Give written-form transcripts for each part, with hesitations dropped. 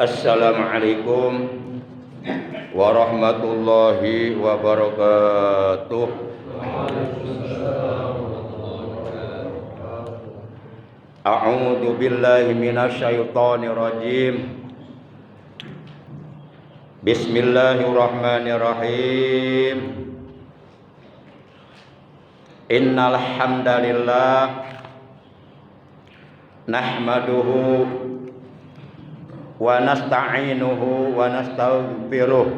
Assalamualaikum warahmatullahi wabarakatuh. A'udzu billahi minasyaitonir rajim. Bismillahirrahmanirrahim. Innal hamdalillah nahmaduhu wa nasta'inuhu wa nastaghfiruh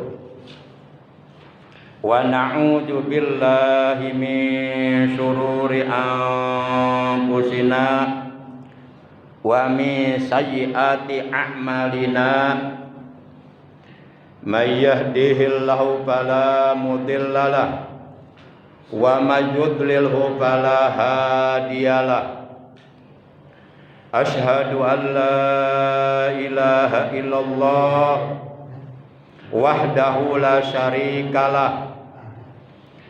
wa na'udzu billahi min syururi anfusina wa min sayyiati a'malina may yahdihillahu fala mudhillalah wa may yudlilhu fala hadiyalah. Asyhadu an la ilaha illallah wahdahu la syarikalah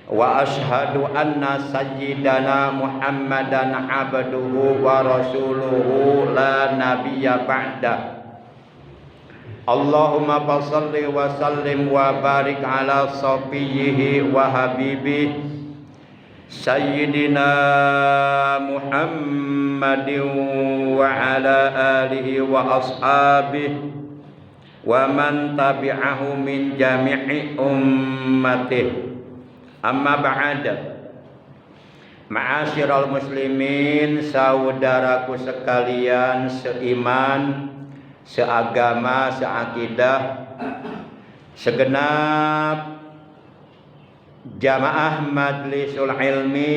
wa asyhadu anna sayyidana Muhammadan abduhu wa rasuluhu la nabiyya ba'da. Allahumma shalli wa sallim wa barik ala safiyhi wa habibihi Sayyidina Muhammadin wa ala alihi wa ashabihi wa man tabi'ahu min jami'i ummatihi. Amma ba'd. Ma'asyiral muslimin, saudaraku sekalian seiman, seagama, seakidah, segenap jamaah majlisul ilmi,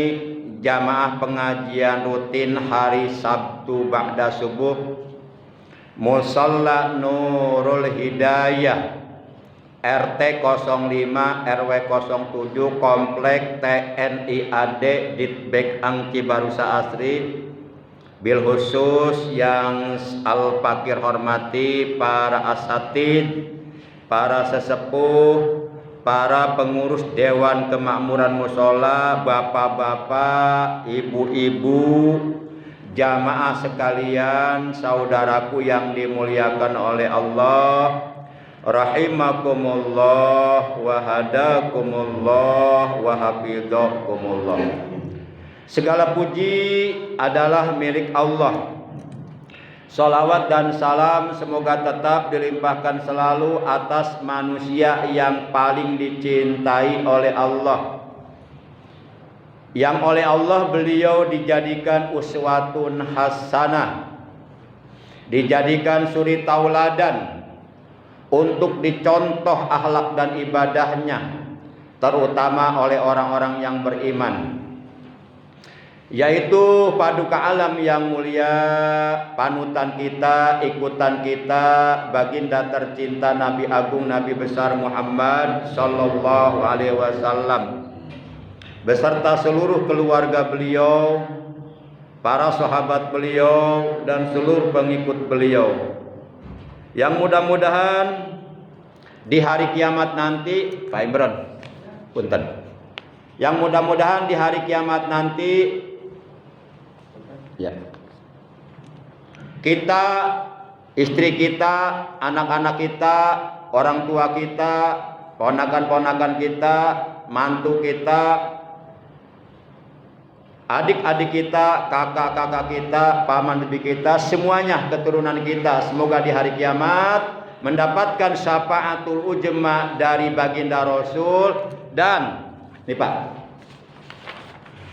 jamaah pengajian rutin hari Sabtu ba'da subuh, Musalla Nurul Hidayah, RT 05 RW 07, Komplek TNI AD Ditbek Angki Barusa Asri. Bil khusus yang Al-Fakir hormati para asatid, para sesepuh, para pengurus Dewan Kemakmuran Mushola, bapak-bapak, ibu-ibu, jamaah sekalian, saudaraku yang dimuliakan oleh Allah, rahimakumullah wa hadakumullah wa hafidhakumullah. Segala puji adalah milik Allah. Salawat dan salam semoga tetap dilimpahkan selalu atas manusia yang paling dicintai oleh Allah, yang oleh Allah beliau dijadikan uswatun hasanah, dijadikan suri tauladan untuk dicontoh akhlak dan ibadahnya, terutama oleh orang-orang yang beriman, yaitu paduka alam yang mulia, panutan kita, ikutan kita, baginda tercinta Nabi Agung Nabi besar Muhammad sallallahu alaihi wasallam beserta seluruh keluarga beliau, para sahabat beliau dan seluruh pengikut beliau, yang mudah-mudahan di hari kiamat nanti, Pak Imran, punten, yang mudah-mudahan di hari kiamat nanti ya, kita, istri kita, anak-anak kita, orang tua kita, ponakan-ponakan kita, mantu kita, adik-adik kita, kakak-kakak kita, paman bibi kita, semuanya keturunan kita, semoga di hari kiamat mendapatkan syafaatul ujma dari baginda Rasul dan nih Pak,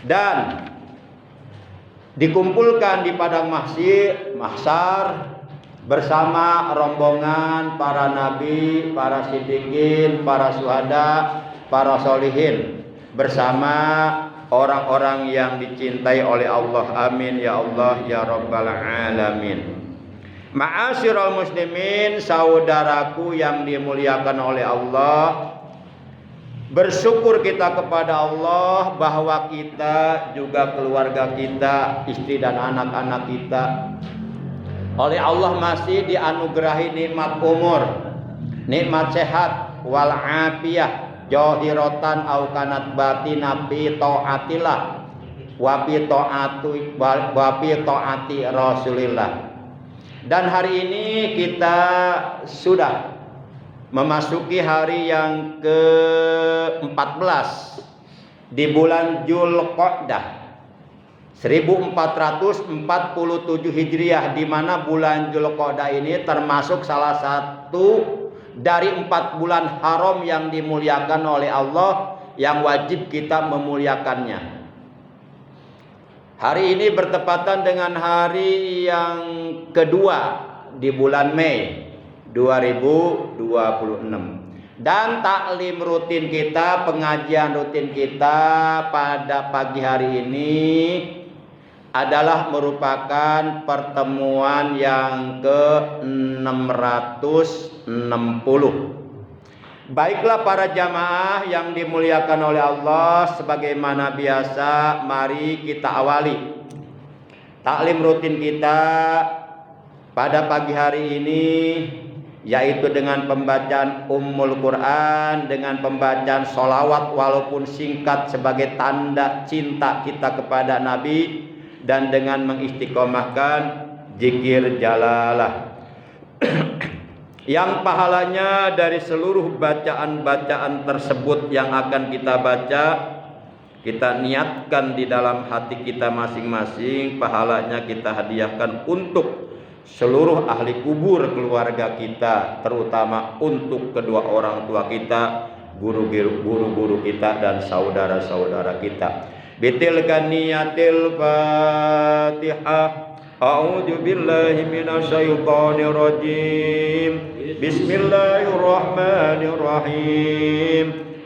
dan dikumpulkan di padang mahsyar bersama rombongan para nabi, para siddiqin, para syuhada, para sholihin, bersama orang-orang yang dicintai oleh Allah. Amin ya Allah ya rabbal alamin. Ma'asyiral muslimin, saudaraku yang dimuliakan oleh Allah, bersyukur kita kepada Allah bahwa kita juga keluarga kita, istri dan anak-anak kita, oleh Allah masih dianugerahi nikmat umur, nikmat sehat, wal afiyah, jahiratan au kanat batina fi taatillah wa fi taati Rasulillah. Dan hari ini kita sudah memasuki hari yang ke-14 di bulan Dzulqa'dah 1447 Hijriah, di mana bulan Dzulqa'dah ini termasuk salah satu dari 4 bulan haram yang dimuliakan oleh Allah, yang wajib kita memuliakannya. Hari ini bertepatan dengan hari yang kedua di bulan Mei 2026. Dan taklim rutin kita, pengajian rutin kita pada pagi hari ini adalah merupakan pertemuan yang ke-660. Baiklah para jamaah yang dimuliakan oleh Allah, sebagaimana biasa mari kita awali taklim rutin kita pada pagi hari ini, yaitu dengan pembacaan Ummul Quran, dengan pembacaan sholawat walaupun singkat sebagai tanda cinta kita kepada Nabi, dan dengan mengistiqomahkan zikir jalalah yang pahalanya dari seluruh bacaan-bacaan tersebut yang akan kita baca, kita niatkan di dalam hati kita masing-masing, pahalanya kita hadiahkan untuk seluruh ahli kubur keluarga kita, terutama untuk kedua orang tua kita, guru-guru kita, dan saudara-saudara kita. Bitilkan niyatil Fatihah. A'udzu billahi minasyaitonir rajim. Bismillahirrahmanirrahim.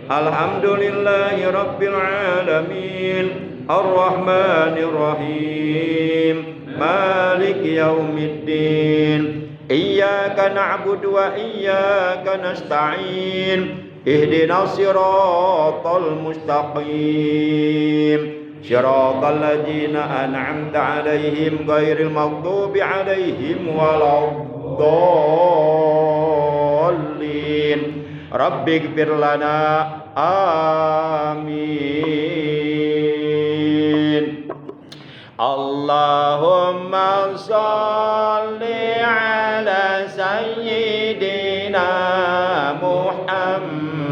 Alhamdulillahi rabbil alamin. Arrahmanir rahim. Maliki yaumiddin. Iyyaka na'budu wa iyyaka nasta'in. Ihdinas siratal mustaqim. Syiratal ladzina an'amta 'alaihim ghairil maghdubi 'alaihim waladdallin. Rabbighfir lana. Amin. Allahumma shalli 'ala sayyidina Muhammad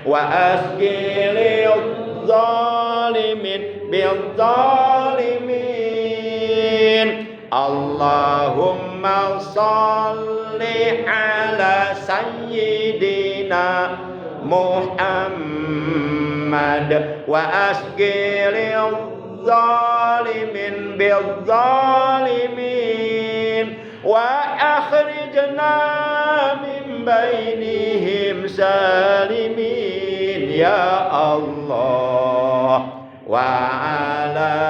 wa asqilil zalimin bil zalimin. Allahumma salli ala sayyidina Muhammad wa asqilil zalimin bil zalimin wa akhrijna min bainihim salimin ya Allah. Wa ala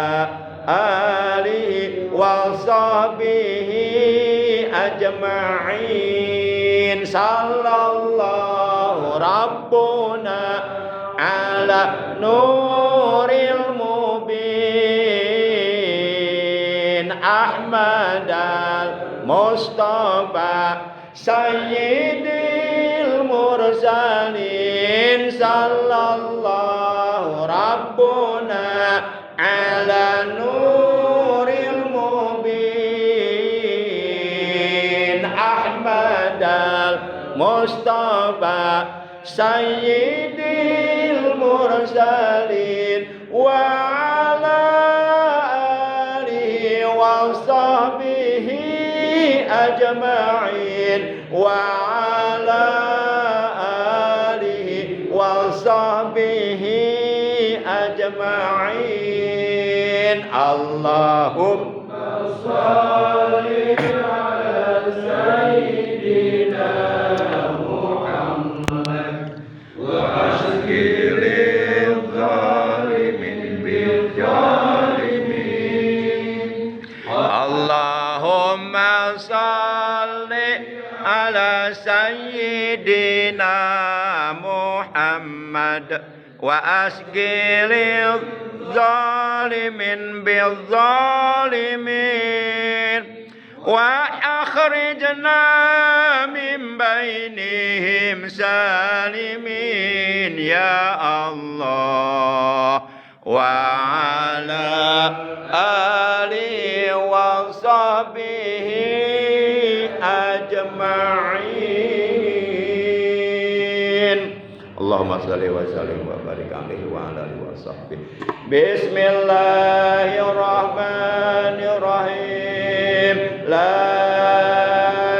alihi wa sahbihi ajma'in. Sallallahu rabbuna ala nuril mubin Ahmad al-Mustafa Sayyidil mursalin. Sallallahu rabbuna ala nuril mubin Ahmad al-Mustafa Sayyidil mursalin wa ala alihi wa sahbihi ajma'in wa ala alihi wa sahbihi ajma'in. Allahumma shalli ala sayyidina Muhammad wa asqilil zalimin bil zalimin. Allahumma shalli ala sayyidina Muhammad wa asqilil zalimin bil zalimin wa akhrijna min bainihim salimin ya Allah. Wa ala alihi wa sahbihi sahbihi ajma'in. Allahumma shalli wa sallim wa barik alaihi wa ala alihi wa sahbihi. Bismillahirrahmanirrahim. La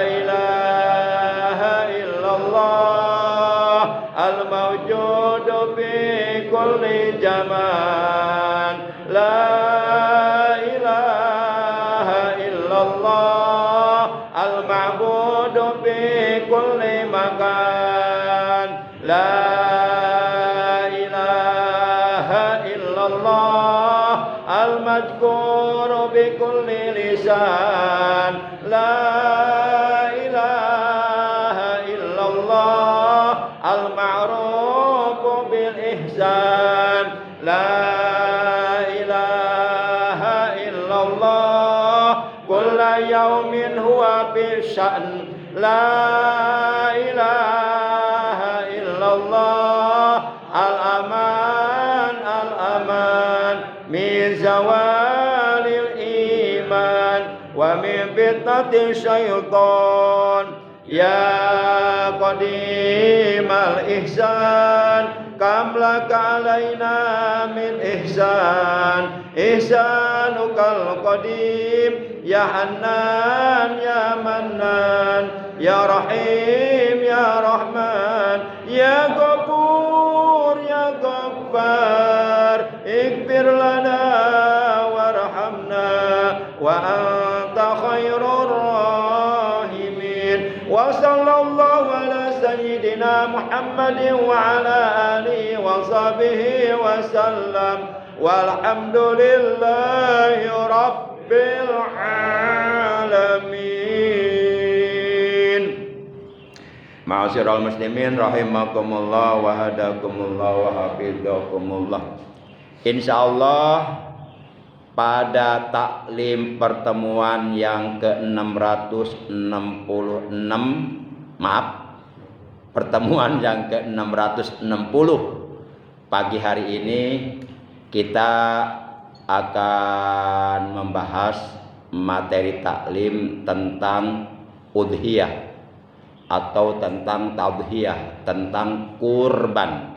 ilaha illallah al-mawjudu fi kulli zaman. La ilaha illallah al-ma'budu fi kulli makan. La ilaha illallah al-madhkuru bi kulli lisan. La ilaha illallah al-ma'rufu bil ihsan. La ilaha illallah kulla yawmin huwa fi sya'n. La ilaha illallah al-aman al-aman min zawalil iman wa min fitnati syaitan. Ya qadimal ihsan kam laka alaina min ihsan. Ihsanukal qadim ya Hannan ya Mannan ya Rahim ya Rahman ya Ghafur ya Ghaffar. Ighfir lana warhamna wa anta khairur rahimin. Wa sallallahu ala sayyidina Muhammadin wa ala alihi wa sahbihi wa sallam. Walhamdulillahi rabbil alamin. Ma'asyiral muslimin rahimakumullah wa hadakumullah wa hafizakumullah. Insyaallah pada taklim pertemuan yang ke-666, pertemuan yang ke-660 pagi hari ini kita akan membahas materi taklim tentang udhiyah atau tentang tadhiyah, tentang kurban.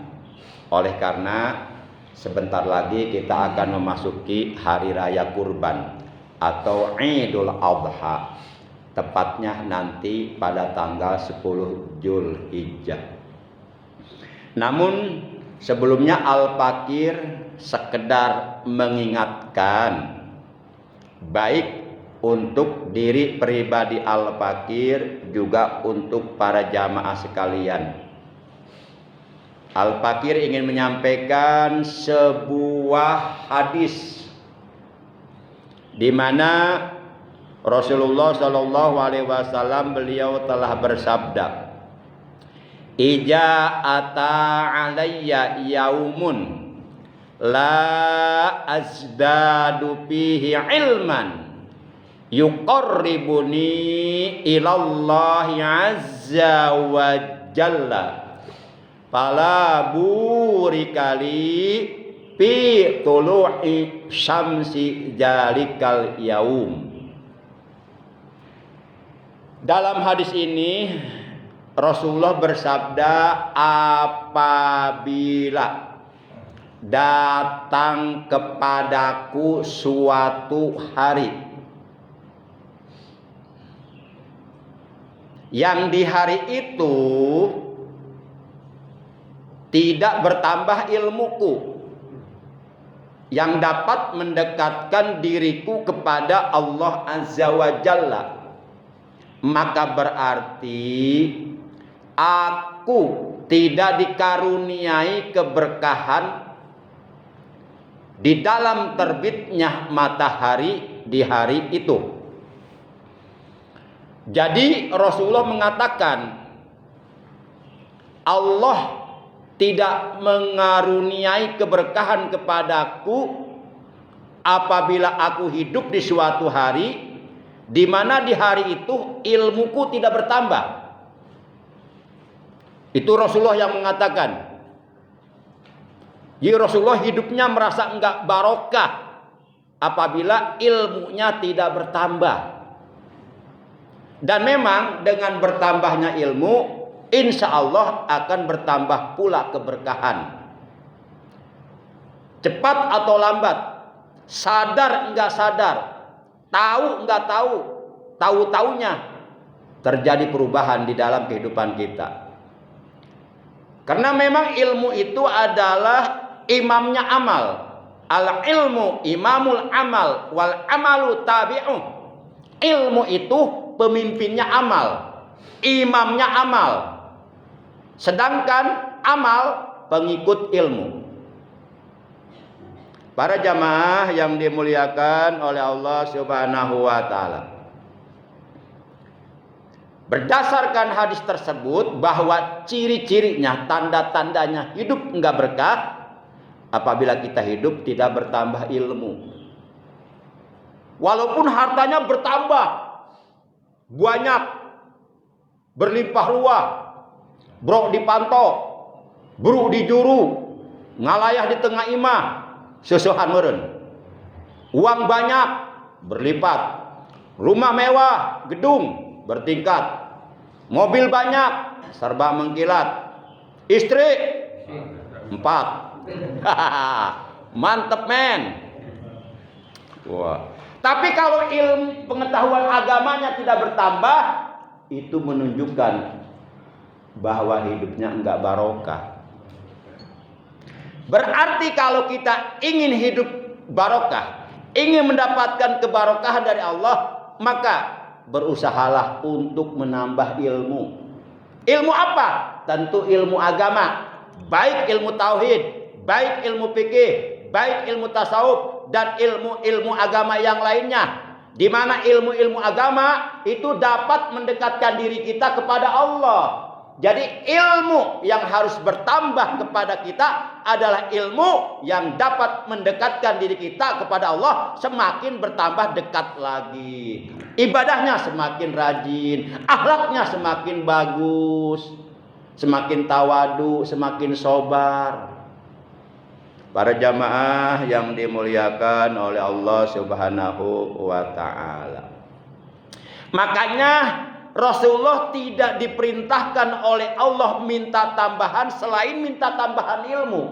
Oleh karena sebentar lagi kita akan memasuki hari raya kurban atau Idul Adha, tepatnya nanti pada tanggal 10 Zulhijjah. Namun sebelumnya Al-Fakir sekedar mengingatkan, baik untuk diri pribadi Al-Fakir juga untuk para jamaah sekalian. Al-Fakir ingin menyampaikan sebuah hadis di mana Rasulullah Shallallahu Alaihi Wasallam beliau telah bersabda, "Ija ata alayya yaumun la azdadu fihi ilman yuqarribuni ilallahi azza wa jalla fala burikali fi tulu'i syamsi jalikal yaum." Dalam hadis ini Rasulullah bersabda, apabila datang kepadaku suatu hari yang di hari itu tidak bertambah ilmuku yang dapat mendekatkan diriku kepada Allah Azza wa Jalla, maka berarti aku tidak dikaruniai keberkahan di dalam terbitnya matahari di hari itu. Jadi Rasulullah mengatakan, Allah tidak mengaruniai keberkahan kepadaku apabila aku hidup di suatu hari di mana di hari itu ilmuku tidak bertambah. Itu Rasulullah yang mengatakan. Jadi Rasulullah hidupnya merasa enggak barokah apabila ilmunya tidak bertambah. Dan memang dengan bertambahnya ilmu, insya Allah akan bertambah pula keberkahan. Cepat atau lambat, sadar enggak sadar, tahu enggak tahu, tahu-taunya terjadi perubahan di dalam kehidupan kita. Karena memang ilmu itu adalah imamnya amal. Al ilmu imamul amal wal amalu tabi'uh. Ilmu itu pemimpinnya amal, imamnya amal. Sedangkan amal pengikut ilmu. Para jamaah yang dimuliakan oleh Allah Subhanahu wa taala. Berdasarkan hadis tersebut bahwa ciri-cirinya, tanda-tandanya hidup enggak berkah apabila kita hidup tidak bertambah ilmu. Walaupun hartanya bertambah banyak, berlimpah ruah, brok dipantau, buruk dijuru, ngalayah di tengah imah, sesuhan meren. Uang banyak, berlipat. Rumah mewah, gedung bertingkat. Mobil banyak, serba mengkilat. Istri 4. Mantep men. Wah. Tapi kalau ilmu pengetahuan agamanya tidak bertambah, itu menunjukkan bahwa hidupnya enggak barokah. Berarti kalau kita ingin hidup barokah, ingin mendapatkan kebarokahan dari Allah, maka berusahalah untuk menambah ilmu. Ilmu apa? Tentu ilmu agama, baik ilmu tauhid, baik ilmu fikih, baik ilmu tasawuf, dan ilmu-ilmu agama yang lainnya. Di mana ilmu-ilmu agama itu dapat mendekatkan diri kita kepada Allah. Jadi ilmu yang harus bertambah kepada kita adalah ilmu yang dapat mendekatkan diri kita kepada Allah, semakin bertambah dekat lagi. Ibadahnya semakin rajin, akhlaknya semakin bagus, semakin tawadu, semakin sobar. Para jamaah yang dimuliakan oleh Allah Subhanahu wa taala. Makanya Rasulullah tidak diperintahkan oleh Allah minta tambahan selain minta tambahan ilmu.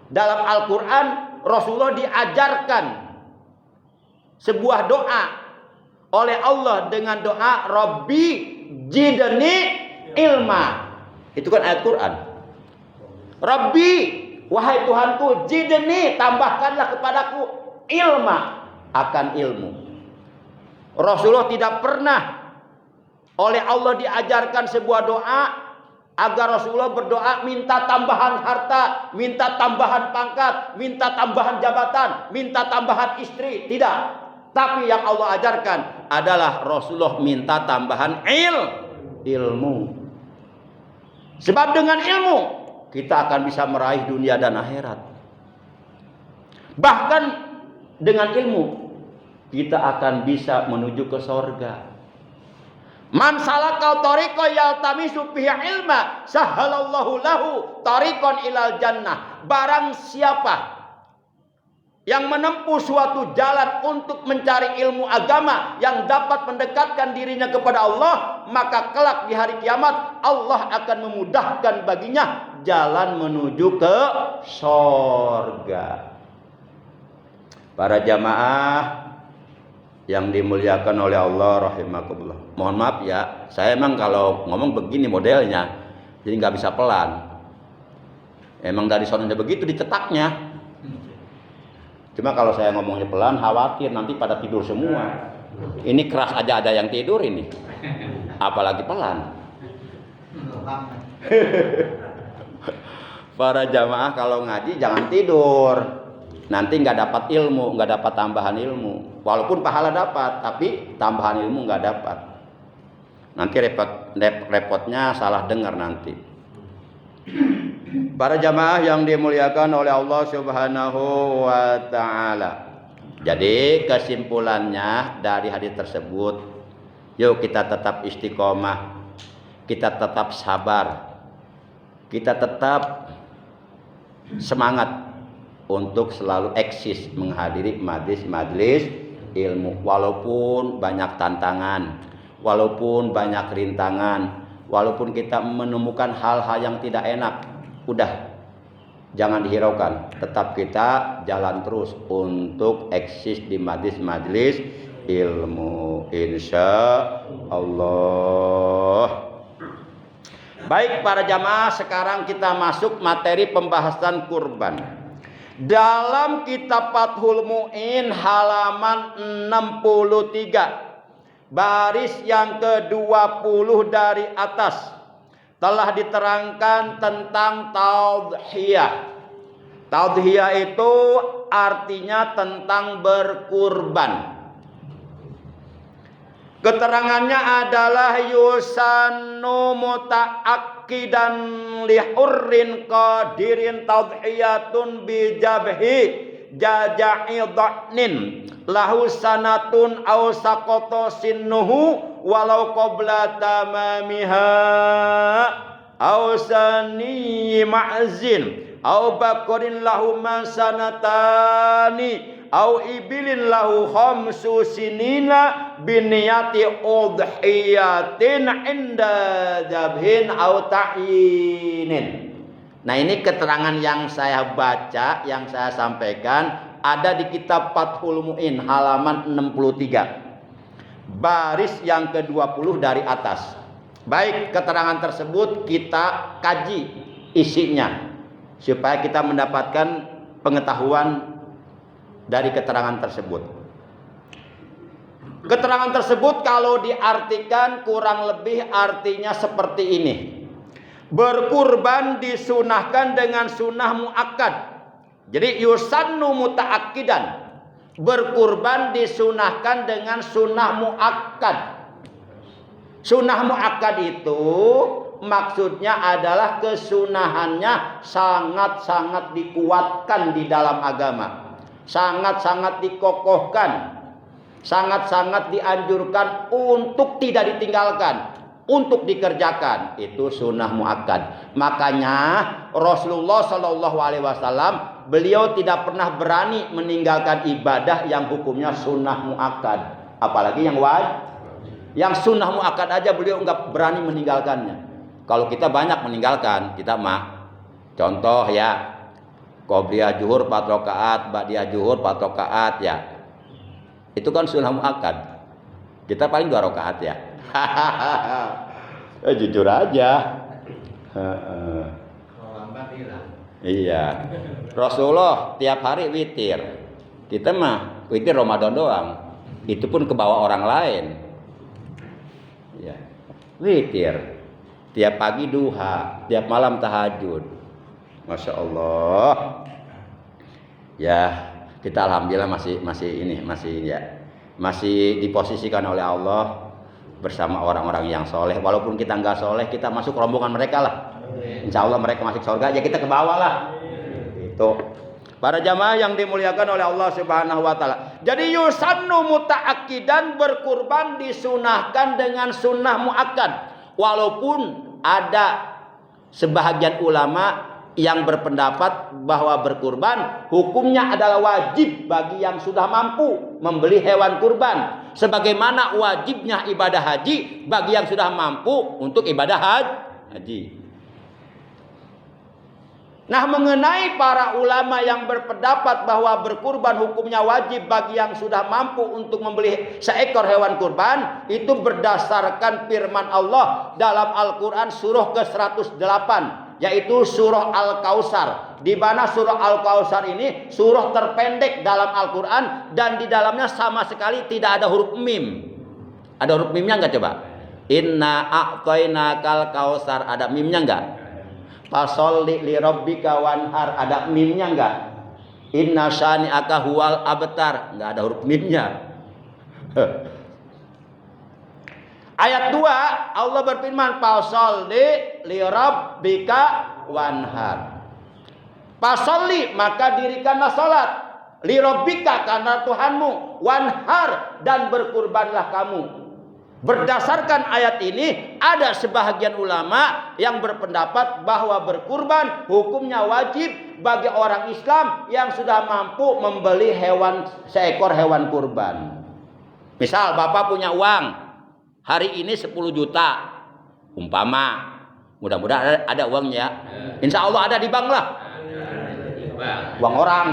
Dalam Al-Quran Rasulullah diajarkan sebuah doa oleh Allah dengan doa Rabbi jidni ilma. Itu kan ayat Quran. Rabbi, wahai Tuhanku, jidni, tambahkanlah kepadaku ilma, akan ilmu. Rasulullah tidak pernah oleh Allah diajarkan sebuah doa agar Rasulullah berdoa minta tambahan harta, minta tambahan pangkat, minta tambahan jabatan, minta tambahan istri. Tidak. Tapi yang Allah ajarkan adalah Rasulullah minta tambahan ilmu. Sebab dengan ilmu kita akan bisa meraih dunia dan akhirat. Bahkan dengan ilmu kita akan bisa menuju ke sorga. Man salaka tariqan yaltamisu fihi ilma sahhalallahu lahu tariqan ilal jannah. Barang siapa yang menempuh suatu jalan untuk mencari ilmu agama yang dapat mendekatkan dirinya kepada Allah, maka kelak di hari kiamat Allah akan memudahkan baginya jalan menuju ke sorga. Para jamaah yang dimuliakan oleh Allah rahimakumullah. Mohon maaf ya, saya emang kalau ngomong begini modelnya, jadi nggak bisa pelan. Emang dari sononya begitu dicetaknya. Cuma kalau saya ngomongnya pelan, khawatir nanti pada tidur semua. Ini keras aja ada yang tidur ini, apalagi pelan. Para jamaah kalau ngaji jangan tidur. Nanti nggak dapat ilmu, nggak dapat tambahan ilmu. Walaupun pahala dapat, tapi tambahan ilmu nggak dapat. Nanti repotnya salah dengar nanti. Para jamaah yang dimuliakan oleh Allah Subhanahu wa taala. Jadi kesimpulannya dari hadis tersebut, yuk kita tetap istiqomah, kita tetap sabar, kita tetap semangat untuk selalu eksis menghadiri majlis-majlis ilmu, walaupun banyak tantangan, walaupun banyak rintangan, walaupun kita menemukan hal-hal yang tidak enak, udah jangan dihiraukan, tetap kita jalan terus untuk eksis di majelis-majelis ilmu, insya Allah. Baik para jamaah, sekarang kita masuk materi pembahasan kurban. Dalam kitab Fathul Mu'in halaman 63 baris yang ke-20 dari atas telah diterangkan tentang taudhiyah. Taudhiyah itu artinya tentang berkurban. Keterangannya adalah yusannu muta'akkidan lihurrin qadirin taudhiyatun bijabhi jaja'i dha'nin lahu sanatun aw saqata sinnuhu walau qabla tamamiha aw sani ma'zin aw baqarin lahu sanatani aw ibilin lahu khamsu sinina biniyati udhiyatin inda jabhin aw ta'yinin. Nah, ini keterangan yang saya baca, yang saya sampaikan ada di kitab Fathul Mu'in halaman 63 baris yang ke-20 dari atas. Baik, keterangan tersebut kita kaji isinya supaya kita mendapatkan pengetahuan dari keterangan tersebut. Keterangan tersebut kalau diartikan kurang lebih artinya seperti ini. Berkurban disunahkan dengan sunnah muakkad. Jadi yusannu muta'akkidan. Berkurban disunahkan dengan sunnah muakkad. Sunnah muakkad itu maksudnya adalah kesunahannya sangat-sangat dikuatkan di dalam agama. Sangat-sangat dikokohkan, sangat-sangat dianjurkan untuk tidak ditinggalkan, untuk dikerjakan. Itu sunnah muakkad. Makanya Rasulullah Shallallahu Alaihi Wasallam beliau tidak pernah berani meninggalkan ibadah yang hukumnya sunnah muakkad, apalagi yang wajib. Yang sunnah muakkad aja beliau nggak berani meninggalkannya. Kalau kita banyak meninggalkan, kita mah contoh ya, qobliyah zuhur 4 rakaat, ba'diyah zuhur 4 rakaat ya. Itu kan sunnah muakkad. Kita paling 2 rakaat ya. Jujur aja. Kalau lambat hilang. Iya. Rasulullah tiap hari witir. Kita mah witir Ramadan doang. Itu pun ke bawah orang lain. Ya. Witir. Tiap pagi duha, tiap malam tahajud. Masya Allah. Ya, kita alhamdulillah masih diposisikan oleh Allah bersama orang-orang yang soleh. Walaupun kita nggak soleh, kita masuk rombongan mereka lah. Insya Allah mereka masuk surga, ya kita ke bawah lah. Itu. Para jamaah yang dimuliakan oleh Allah Subhanahu wa taala. Jadi yusannu muta'akkidan, berkurban disunahkan dengan sunnah muakkad. Walaupun ada sebahagian ulama yang berpendapat bahwa berkurban hukumnya adalah wajib bagi yang sudah mampu membeli hewan kurban, sebagaimana wajibnya ibadah haji bagi yang sudah mampu untuk ibadah haji. Nah, mengenai para ulama yang berpendapat bahwa berkurban hukumnya wajib bagi yang sudah mampu untuk membeli seekor hewan kurban, itu berdasarkan firman Allah dalam Al-Quran surah ke-108, yaitu surah Al-Kausar. Di mana surah Al-Kausar ini surah terpendek dalam Al-Quran, dan di dalamnya sama sekali tidak ada huruf mim. Ada huruf mimnya enggak coba? Inna a'tainakal kausar, ada mimnya enggak? Fasholli li rabbika wanhar, ada mimnya enggak? Inna syani'aka huwal abtar, enggak ada huruf mimnya. Ayat 2 Allah berfirman fasholli li rabbika wanhar. Fasholli, maka dirikanlah salat, li rabbika, karena Tuhanmu, wanhar, dan berkurbanlah kamu. Berdasarkan ayat ini, ada sebahagian ulama yang berpendapat bahwa berkurban hukumnya wajib bagi orang Islam yang sudah mampu membeli seekor hewan kurban. Misal Bapak punya uang hari ini 10 juta umpama, mudah-mudahan ada uangnya, insya Allah ada di bank lah, uang orang.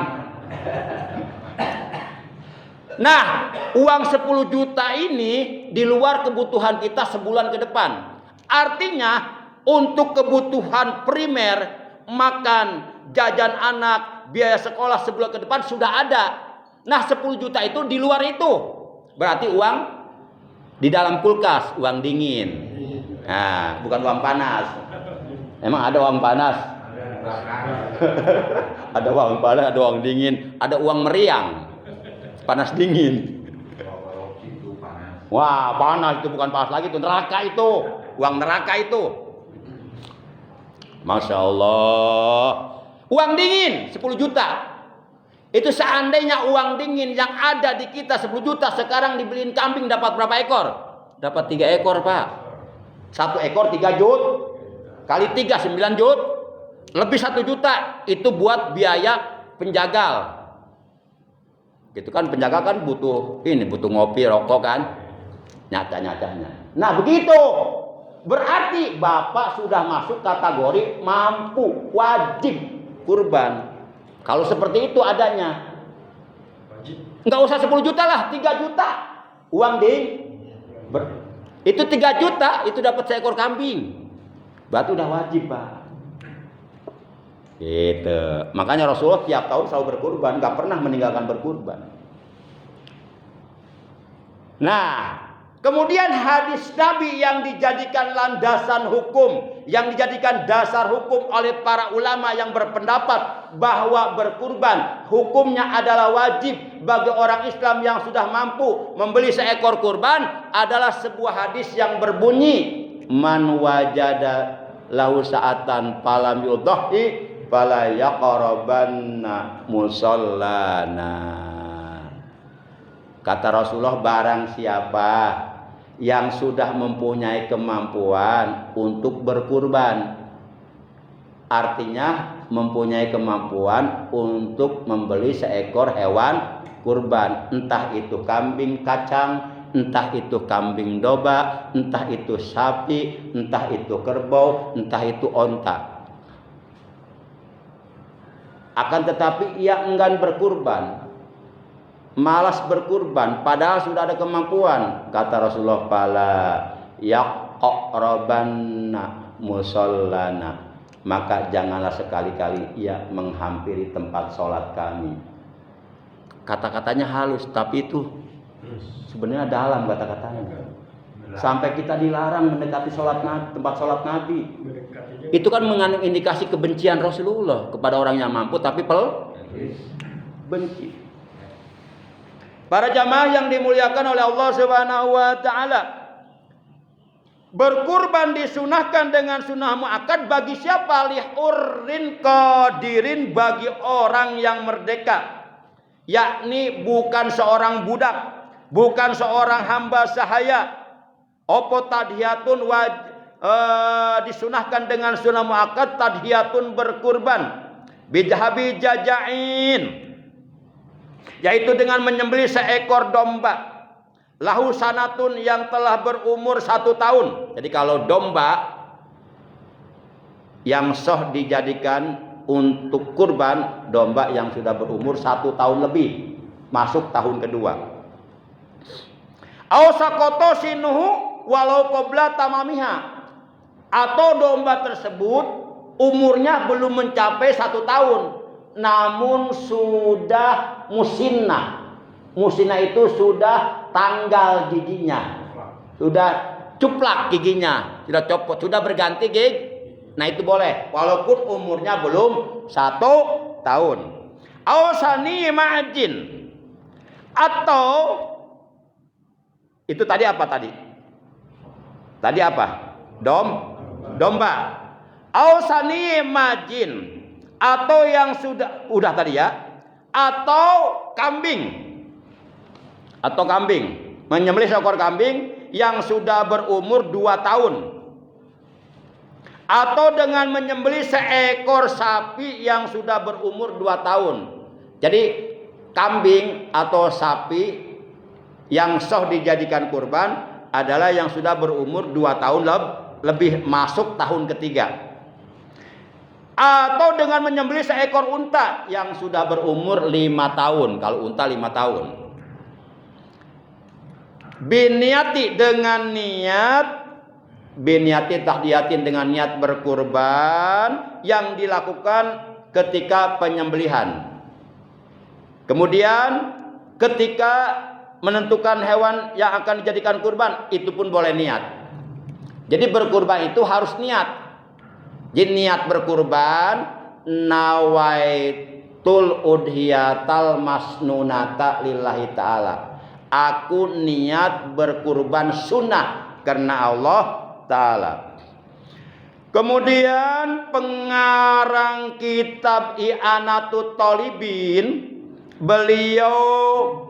Nah, uang 10 juta ini di luar kebutuhan kita sebulan ke depan. Artinya untuk kebutuhan primer, makan, jajan anak, biaya sekolah sebulan ke depan sudah ada. Nah 10 juta itu di luar itu. Berarti uang di dalam kulkas, uang dingin. Nah, bukan uang panas. Emang ada uang panas? Ada uang panas, ada uang dingin, ada uang meriang. Panas dingin. Wah, panas itu bukan panas lagi, itu neraka itu. Uang neraka itu. Masya Allah. Uang dingin 10 juta. Itu seandainya uang dingin yang ada di kita 10 juta, sekarang dibeliin kambing dapat berapa ekor? Dapat 3 ekor, Pak. 1 ekor 3 jut. Kali 3 9 jut. Lebih 1 juta. Itu buat biaya penjagal. Itu kan penjaga kan butuh ngopi, rokok kan. Nyata-nyatanya. Nah, begitu. Berarti Bapak sudah masuk kategori mampu, wajib kurban. Kalau seperti itu adanya. Enggak usah 10 juta lah, 3 juta. Uang itu 3 juta, itu dapat seekor kambing. Berarti udah wajib, Pak. Gitu. Makanya Rasulullah tiap tahun selalu berkurban, enggak pernah meninggalkan berkurban. Nah, kemudian hadis Nabi yang dijadikan landasan hukum, yang dijadikan dasar hukum oleh para ulama yang berpendapat bahwa berkurban hukumnya adalah wajib bagi orang Islam yang sudah mampu membeli seekor kurban, adalah sebuah hadis yang berbunyi, man wajada lahu sa'atan falam yudhi fala yaqrabanna musallana. Kata Rasulullah, barang siapa yang sudah mempunyai kemampuan untuk berkurban, artinya mempunyai kemampuan untuk membeli seekor hewan kurban, entah itu kambing kacang, entah itu kambing domba, entah itu sapi, entah itu kerbau, entah itu onta. Akan tetapi ia enggan berkurban, malas berkurban, padahal sudah ada kemampuan. Kata Rasulullah, fala yaqrabanna musallana, maka janganlah sekali-kali ia menghampiri tempat sholat kami. Kata-katanya halus, tapi itu sebenarnya dalam kata-katanya. Sampai kita dilarang mendekati tempat sholat Nabi. Itu kan mengandung indikasi kebencian Rasulullah kepada orang yang mampu, tapi benci. Para jamaah yang dimuliakan oleh Allah Subhanahu wa taala, berkurban disunahkan dengan sunnah muakkad bagi siapa? Lihurrin qadirin, bagi orang yang merdeka, yakni bukan seorang budak, bukan seorang hamba sahaya. Opo tadhiyatun disunahkan dengan sunnah muakkad, tadhiyatun berkurban bijhabi jajain, yaitu dengan menyembelih seekor domba, lahu sanatun, yang telah berumur 1 tahun. Jadi kalau domba yang sah dijadikan untuk kurban, domba yang sudah berumur 1 tahun lebih, masuk tahun kedua. Au sakoto sinuhu walau qabla tamamiha, atau domba tersebut umurnya belum mencapai 1 tahun, namun sudah musinnah. Musinnah itu sudah tanggal giginya, sudah cuplak giginya, sudah copot, sudah berganti gigi. Nah itu boleh, walaupun umurnya belum 1 tahun. Ausani ma'jin, atau itu tadi apa tadi? Tadi apa? Domba. Ausani ma'jin, atau yang udah tadi ya, atau kambing. Atau kambing, menyembelih seekor kambing yang sudah berumur 2 tahun. Atau dengan menyembelih seekor sapi yang sudah berumur 2 tahun. Jadi kambing atau sapi yang sah dijadikan kurban adalah yang sudah berumur 2 tahun lebih, masuk tahun ketiga. Atau dengan menyembelih seekor unta yang sudah berumur 5 tahun. Kalau unta 5 tahun. Biniati dengan niat, biniati tahdiyatin dengan niat berkurban yang dilakukan ketika penyembelihan. Kemudian ketika menentukan hewan yang akan dijadikan kurban, itu pun boleh niat. Jadi berkurban itu harus niat. Jadi niat berkurban, nawaitul udhiyatal masnunata lillahi ta'ala. Aku niat berkurban sunnah karena Allah ta'ala. Kemudian pengarang kitab I'anatut Thalibin, beliau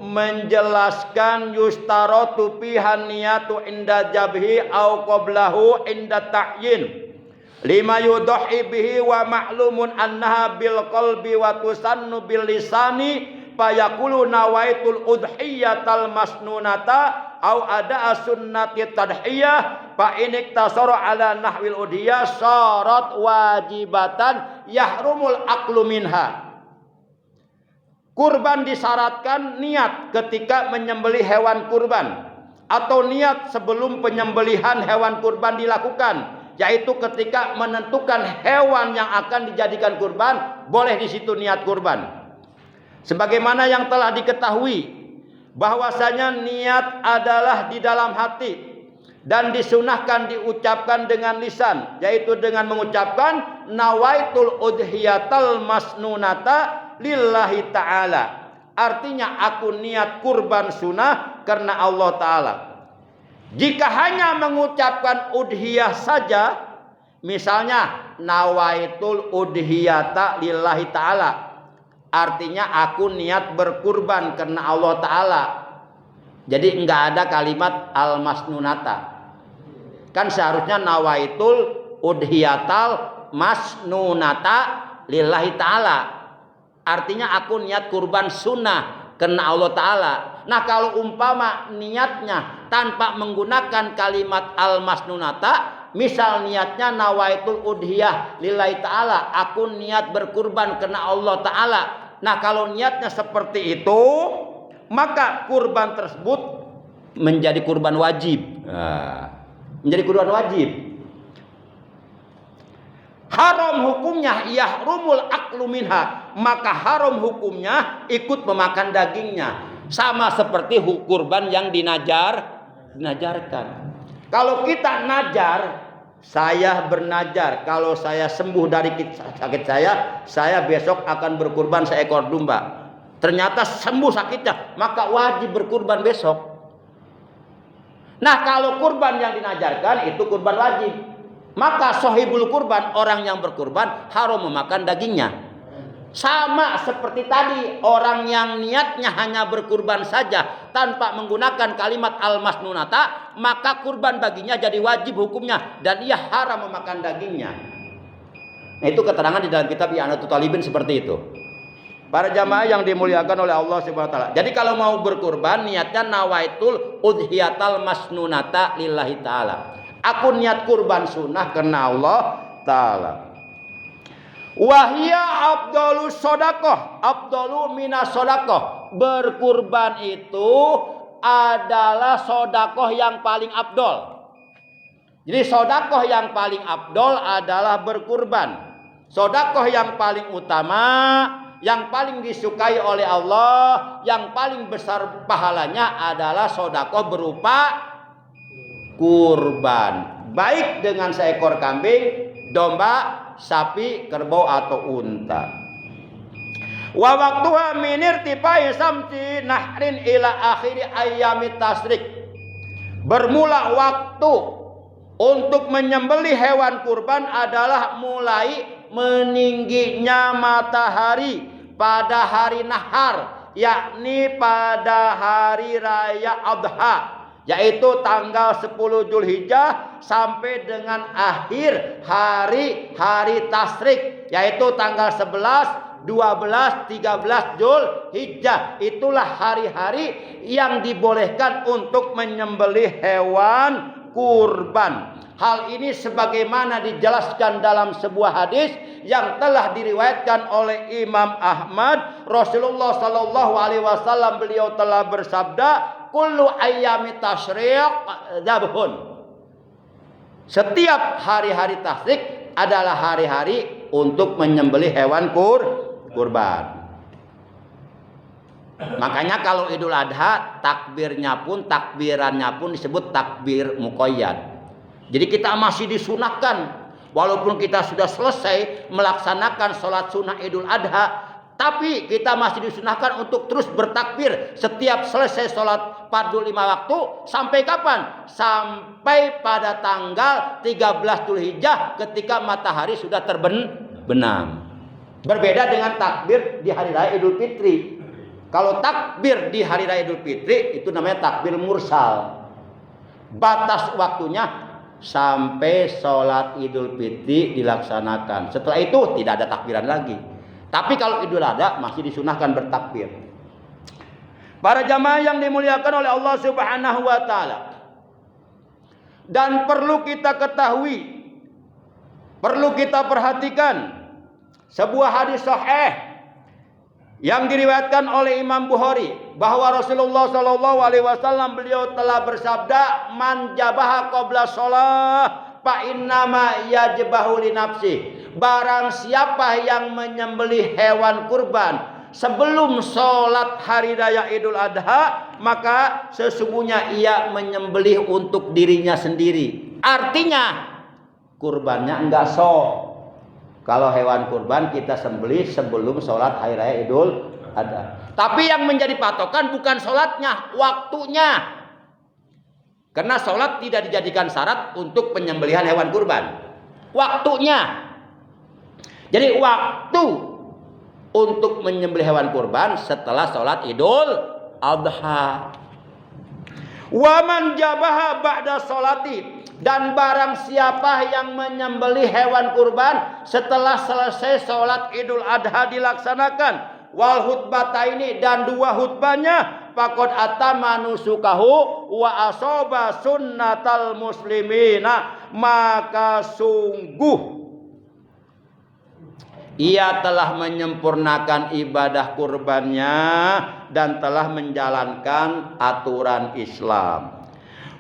menjelaskan yustaratu fihan niyatu inda jabhi au qablahu inda ta'yin lima yudhi bihi wa ma'lumun annaha bil qalbi wa tusannu bil lisani fayaqulu nawaitul udhiyatal masnunata au ada sunnati tadhiyah fa inik tasara ala nahwil udhiyah syarat wajibatan yahrumul aqlu minha. Kurban disyaratkan niat ketika menyembelih hewan kurban atau niat sebelum penyembelihan hewan kurban dilakukan, yaitu ketika menentukan hewan yang akan dijadikan kurban, boleh di situ niat kurban. Sebagaimana yang telah diketahui bahwasanya niat adalah di dalam hati dan disunahkan diucapkan dengan lisan, yaitu dengan mengucapkan nawaitul udhiyatal masnunata lillahi ta'ala. Artinya aku niat kurban sunnah karena Allah ta'ala. Jika hanya mengucapkan udhiyah saja, misalnya nawaitul udhiyata lillahi ta'ala, artinya aku niat berkurban karena Allah ta'ala. Jadi enggak ada kalimat al-masnunata. Kan seharusnya nawaitul udhiyatal masnunata lillahi ta'ala. Artinya aku niat kurban sunnah karena Allah ta'ala. Nah kalau umpama niatnya tanpa menggunakan kalimat al-masnunata, misal niatnya nawaitul udhiyah lillahi ta'ala, aku niat berkurban karena Allah ta'ala. Nah kalau niatnya seperti itu, maka kurban tersebut menjadi kurban wajib. Menjadi kurban wajib. Haram hukumnya yahrumul aqlu minha, maka haram hukumnya ikut memakan dagingnya, sama seperti kurban yang dinajarkan. Kalau kita najar, saya bernajar, kalau saya sembuh dari sakit saya besok akan berkurban seekor domba. Ternyata sembuh sakitnya, maka wajib berkurban besok. Nah kalau kurban yang dinajarkan itu kurban wajib, maka sahibul kurban, orang yang berkurban, haram memakan dagingnya. Sama seperti tadi, orang yang niatnya hanya berkurban saja tanpa menggunakan kalimat al-masnunata, maka kurban baginya jadi wajib hukumnya dan ia haram memakan dagingnya. Nah, itu keterangan di dalam kitab I'anatut Thalibin seperti itu. Para jamaah yang dimuliakan oleh Allah Subhanahu wa taala. Jadi kalau mau berkurban niatnya nawaitul udhiyatal masnunata lillahi taala. Aku niat kurban sunnah karena Allah ta'ala. Wahia abdolus sodakoh, abdolu minas sodakoh. Berkurban itu adalah sodakoh yang paling abdol. Jadi sodakoh yang paling abdol adalah berkurban. Sodakoh yang paling utama, yang paling disukai oleh Allah, yang paling besar pahalanya adalah sodakoh berupa kurban, baik dengan seekor kambing, domba, sapi, kerbau atau unta. Wa waqtuha min irtifai samti nahrin ila akhiri ayyamit tasrik. Bermula waktu untuk menyembelih hewan kurban adalah mulai meningginya matahari pada hari nahar, yakni pada hari raya Adha, yaitu tanggal 10 Zulhijjah sampai dengan akhir hari tasrik, yaitu tanggal 11, 12, 13 Zulhijjah. Itulah hari-hari yang dibolehkan untuk menyembelih hewan kurban. Hal ini sebagaimana dijelaskan dalam sebuah hadis yang telah diriwayatkan oleh Imam Ahmad. Rasulullah sallallahu alaihi wasallam beliau telah bersabda, "Kullu ayyami tasyriq dzabhun." Setiap hari-hari tasyrik adalah hari-hari untuk menyembelih hewan kurban. Makanya kalau Idul Adha takbirannya pun disebut takbir muqayyad. Jadi kita masih disunahkan walaupun kita sudah selesai melaksanakan sholat sunnah Idul Adha, tapi kita masih disunahkan untuk terus bertakbir setiap selesai sholat fardu 5 waktu. Sampai kapan? Sampai pada tanggal 13 Zulhijjah ketika matahari sudah terbenam. Berbeda dengan takbir di hari raya Idul Fitri. Kalau takbir di hari raya Idul Fitri itu namanya takbir mursal. Batas waktunya sampai sholat Idul Fitri dilaksanakan. Setelah itu tidak ada takbiran lagi. Tapi kalau Idul Adha masih disunahkan bertakbir. Para jamaah yang dimuliakan oleh Allah Subhanahu wa taala. Dan perlu kita ketahui, perlu kita perhatikan sebuah hadis sahih yang diriwayatkan oleh Imam Bukhari bahwa Rasulullah sallallahu alaihi wasallam beliau telah bersabda, "Man jabaha qabla shalah fa innama yajbahu li nafsi." Barang siapa yang menyembelih hewan kurban sebelum sholat hari raya Idul Adha, maka sesungguhnya ia menyembelih untuk dirinya sendiri. Artinya kurbannya enggak sah. Kalau hewan kurban kita sembelih sebelum sholat hari raya Idul Adha. Tapi yang menjadi patokan bukan sholatnya, waktunya. Karena sholat tidak dijadikan syarat untuk penyembelihan hewan kurban. Waktunya. Jadi waktu untuk menyembelih hewan kurban setelah sholat Idul Adha. Wa man jabaha ba'da sholati, dan barang siapa yang menyembelih hewan kurban setelah selesai sholat Idul Adha dilaksanakan, wal hutbataini, dan 2 hutbahnya, faqad atama nusukahu wa asaba sunnatal muslimina, maka sungguh ia telah menyempurnakan ibadah kurbannya dan telah menjalankan aturan Islam.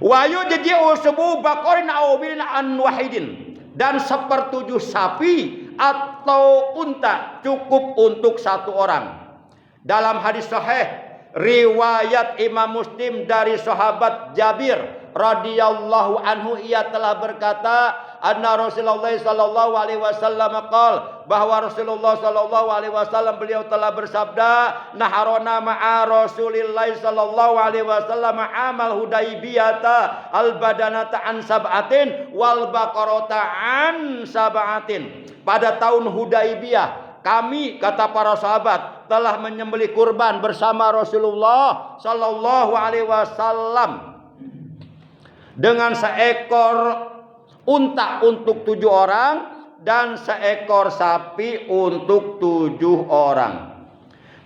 Wa yujzi'u subuh baqarin aw bil an wahidin, dan 1/7 sapi atau unta cukup untuk 1 orang. Dalam hadis sahih riwayat Imam Muslim dari sahabat Jabir radhiyallahu anhu, ia telah berkata, anna Rasulullah sallallahu alaihi wasallam qala, bahwa Rasulullah sallallahu alaihi wasallam beliau telah bersabda, naharona ma'a Rasulillah sallallahu alaihi wasallam amal hudaibiyata al badanata an sab'atin wal baqarata an sab'atin. Pada tahun Hudaibiyah kami, kata para sahabat, telah menyembelih kurban bersama Rasulullah sallallahu alaihi wasallam dengan seekor unta untuk 7 orang dan seekor sapi untuk 7 orang.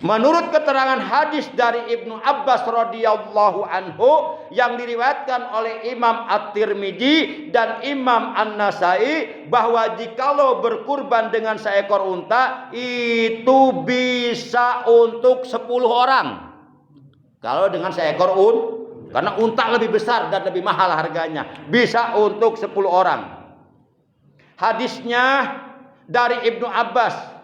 Menurut keterangan hadis dari Ibnu Abbas radhiyallahu anhu yang diriwayatkan oleh Imam At-Tirmidzi dan Imam An-Nasai, bahwa jikalau berkurban dengan seekor unta itu bisa untuk 10 orang. Kalau dengan seekor karena unta lebih besar dan lebih mahal harganya, bisa untuk 10 orang. Hadisnya dari Ibnu Abbas,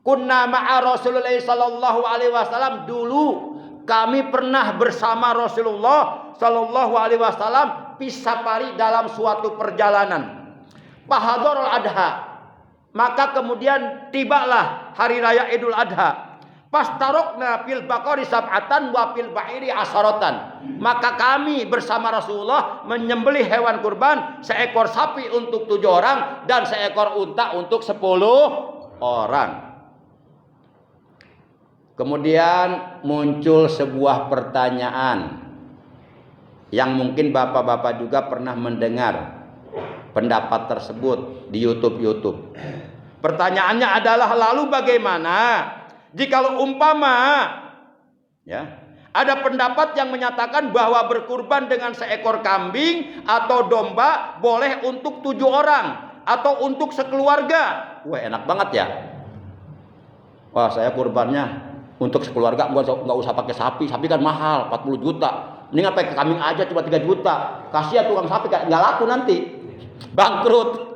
kunna ma'a Rasulullah sallallahu alaihi wasallam, dulu kami pernah bersama Rasulullah sallallahu alaihi wasallam fi safari, dalam suatu perjalanan. Fahadharul Adha, maka kemudian tibalah hari raya Idul Adha. Pastarokna fil baqari sab'atan wa fil ba'iri asharatan, maka kami bersama Rasulullah menyembelih hewan kurban, seekor sapi untuk 7 orang dan seekor unta untuk 10 orang. Kemudian muncul sebuah pertanyaan yang mungkin bapak-bapak juga pernah mendengar pendapat tersebut di YouTube. Pertanyaannya adalah lalu bagaimana jikalau umpama ya ada pendapat yang menyatakan bahwa berkurban dengan seekor kambing atau domba boleh untuk 7 orang atau untuk sekeluarga. Wah, enak banget ya. Wah, saya kurbannya untuk sekeluarga, nggak usah pakai sapi. Sapi kan mahal, 40 juta. Mending pakai kambing aja cuma 3 juta. Kasihan tukang sapi, nggak laku nanti. Bangkrut.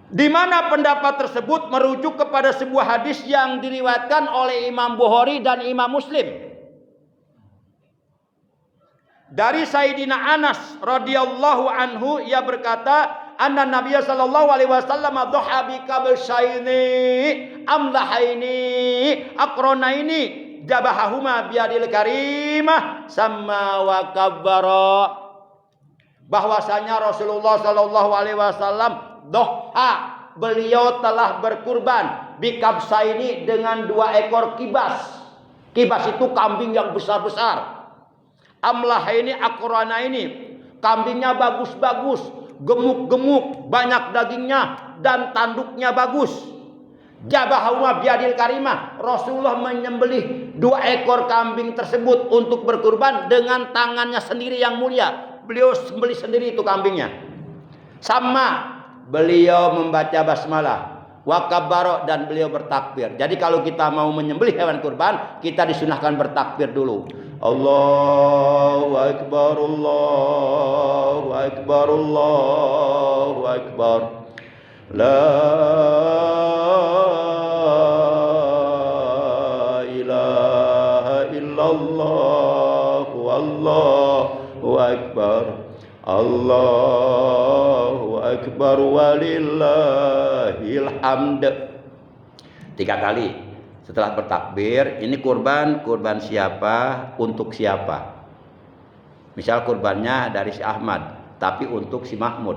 Di mana pendapat tersebut merujuk kepada sebuah hadis yang diriwayatkan oleh Imam Bukhari dan Imam Muslim. Dari Sayyidina Anas radhiyallahu anhu, ia berkata, anna Nabiya sallallahu alaihi wasallam dhaha bi kabshaini amlahaini aqranaini jabahahuma biyadil karimah sama wa kabbara. Bahwasanya Rasulullah sallallahu alaihi wasallam doha, beliau telah berkurban bikabsaini dengan 2 ekor kibas. Kibas itu kambing yang besar-besar. Amlah ini akorana ini, kambingnya bagus-bagus, gemuk-gemuk, banyak dagingnya dan tanduknya bagus. Jabahahuma biadil karimah, Rasulullah menyembelih 2 ekor kambing tersebut untuk berkurban dengan tangannya sendiri yang mulia. Beliau sembelih sendiri itu kambingnya. Sama beliau membaca basmalah, wa kabbara, dan beliau bertakbir. Jadi kalau kita mau menyembelih hewan kurban, kita disunahkan bertakbir dulu. Allahu akbar, Allahu akbar, Allahu akbar. La ilaha illallah, Allahu akbar. Allahu akbar walillahil hamd. 3 kali setelah bertakbir. Ini kurban siapa, untuk siapa. Misal kurbannya dari si Ahmad, tapi untuk si Mahmud.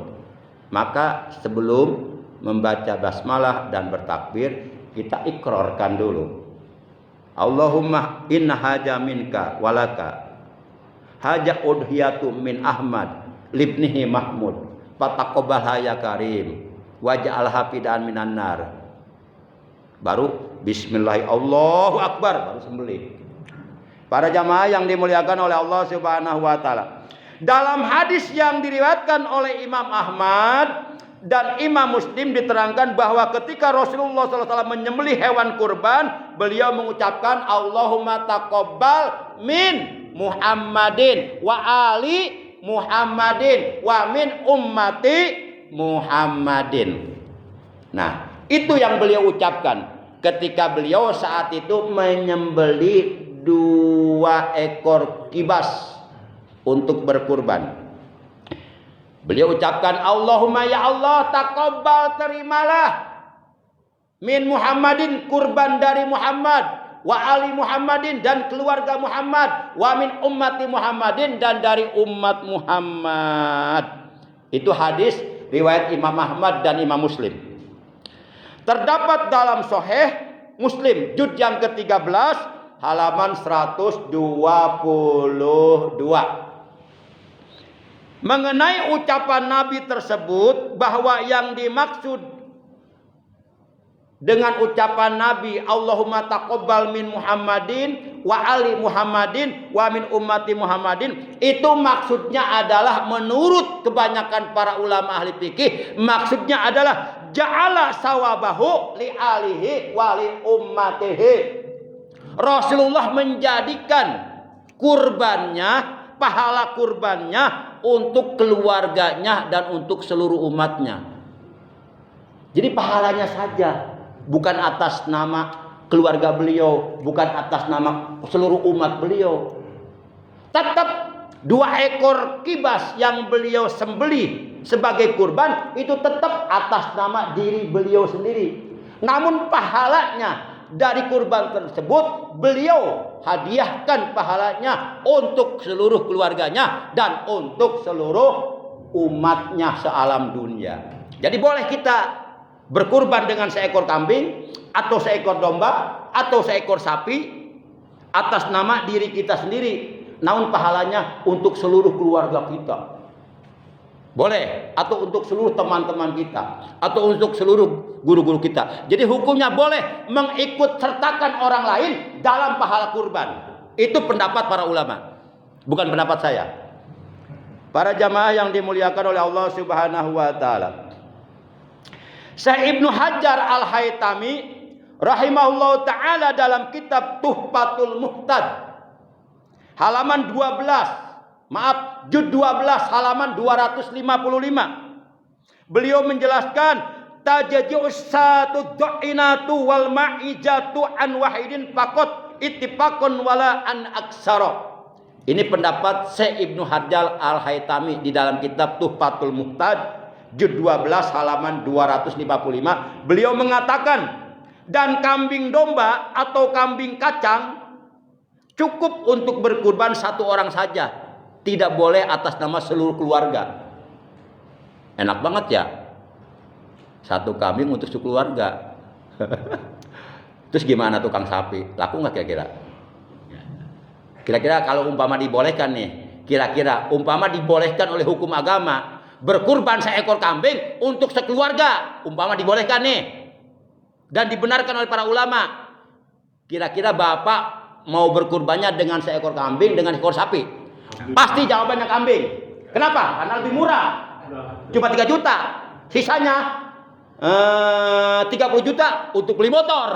Maka sebelum membaca basmalah dan bertakbir, kita ikrarkan dulu. Allahumma inna haja minka walaka haja udhiyatu min Ahmad libnihi Mahmud fataqabbalha ya karim waj'al hafidan minan nar. Baru bismillah Allahu akbar, baru sembelih. Para jamaah yang dimuliakan oleh Allah Subhanahu wa taala, dalam hadis yang diriwayatkan oleh Imam Ahmad dan Imam Muslim diterangkan bahwa ketika Rasulullah SAW menyembelih hewan kurban, beliau mengucapkan Allahumma taqabbal min Muhammadin wa ali Muhammadin wa min ummati Muhammadin. Nah, itu yang beliau ucapkan ketika beliau saat itu menyembelih 2 ekor kibas untuk berkurban. Beliau ucapkan Allahumma ya Allah taqabbal, terimalah min Muhammadin, kurban dari Muhammad, wa ali Muhammadin, dan keluarga Muhammad, wa min ummati Muhammadin, dan dari umat Muhammad. Itu hadis riwayat Imam Ahmad dan Imam Muslim. Terdapat dalam Sahih Muslim juz yang ke-13 halaman 122. Mengenai ucapan Nabi tersebut, bahwa yang dimaksud dengan ucapan Nabi Allahumma taqabbal min Muhammadin wa ali Muhammadin wa min ummati Muhammadin, itu maksudnya adalah menurut kebanyakan para ulama ahli fikih, maksudnya adalah ja'ala sawabahu li alihi wa li ummatihi. Rasulullah menjadikan kurbannya, pahala kurbannya untuk keluarganya dan untuk seluruh umatnya. Jadi pahalanya saja, bukan atas nama keluarga beliau, bukan atas nama seluruh umat beliau. Tetap 2 ekor kibas yang beliau sembelih sebagai kurban itu tetap atas nama diri beliau sendiri. Namun pahalanya dari kurban tersebut beliau hadiahkan pahalanya untuk seluruh keluarganya dan untuk seluruh umatnya sealam dunia. Jadi boleh kita berkurban dengan seekor kambing atau seekor domba atau seekor sapi atas nama diri kita sendiri, namun pahalanya untuk seluruh keluarga kita. Boleh, atau untuk seluruh teman-teman kita, atau untuk seluruh guru-guru kita. Jadi hukumnya boleh mengikut sertakan orang lain dalam pahala kurban. Itu pendapat para ulama, bukan pendapat saya. Para jamaah yang dimuliakan oleh Allah Subhanahu wa taala. Syekh Ibnu Hajar Al-Haytami rahimahullah taala dalam kitab Tuhfatul Muhtad halaman 12, maaf, juz 12 halaman 255. Beliau menjelaskan tajaji'us satu du'inatu wal ma'ijatu an wahidin faqat ittifaqun wala an aksara. Ini pendapat Syekh Ibnu Hajar Al-Haytami di dalam kitab Tuhfatul Muhtad juz 12 halaman 255. Beliau mengatakan, dan kambing domba atau kambing kacang cukup untuk berkurban satu orang saja, tidak boleh atas nama seluruh keluarga. Enak banget ya, satu kambing untuk sekeluarga. Terus gimana tukang sapi, laku nggak kira-kira? Kira-kira kalau umpama dibolehkan nih, kira-kira umpama dibolehkan oleh hukum agama berkurban seekor kambing untuk sekeluarga, umpama dibolehkan nih dan dibenarkan oleh para ulama, kira-kira bapak mau berkurbannya dengan seekor kambing dengan ekor sapi? Pasti jawabannya kambing. Kenapa? Karena lebih murah, cuma 3 juta, sisanya 30 juta untuk beli motor